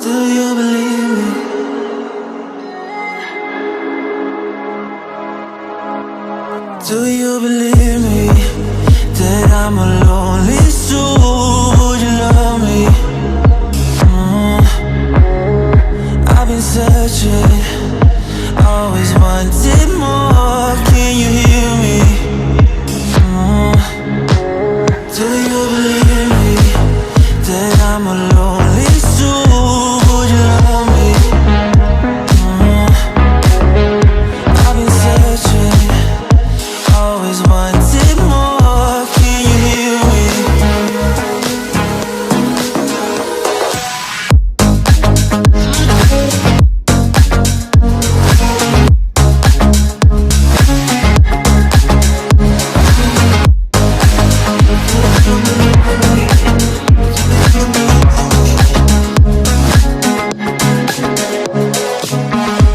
Do you believe me? Do you believe me that I'm a lonely soul? Would you love me? I've been searching, always wanted more. Can you hear me? Do you believe me that I'm a lonely soul? Would you love me? I've been searching, always wanted more. Can you hear me?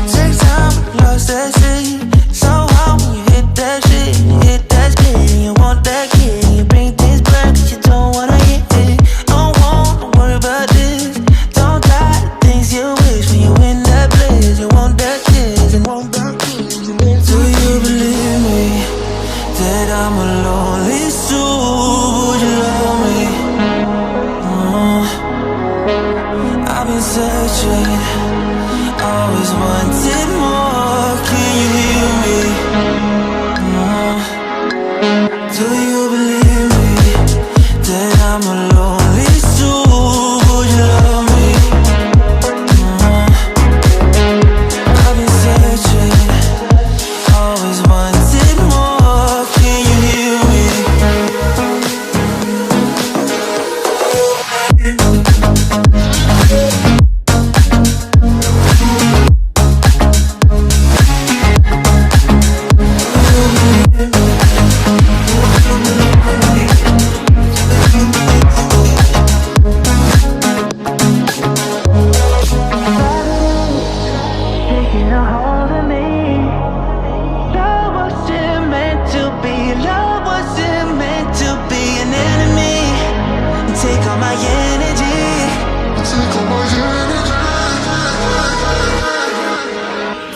Take time, lost that shit. So hard when you hit that shit. Hit that split, you want that kid. You bring things back 'cause you don't wanna hit it. Don't worry about this. Don't die the things you wish when you in that place. You want that kiss and want that kiss. Do you believe me that I'm a lonely soul? Would you love me? I've been searching, always wanted more. Can you hear me? Do you believe me that I'm a lonely soul? Would you love me? I've been searching, always wanted more. Can you hear me? Taking a hold of me. Love wasn't meant to be. Love wasn't meant to be an enemy. Take all my energy. Take all my energy.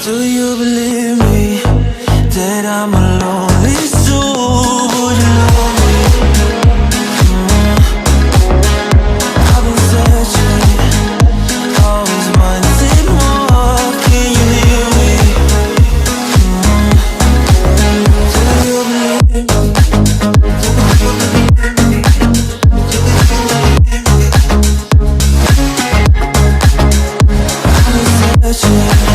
Do you believe me that I'm a lonely soul? Would you love me? I've been searching, always wanted more. Can you hear me? Do you believe me? I've been searching.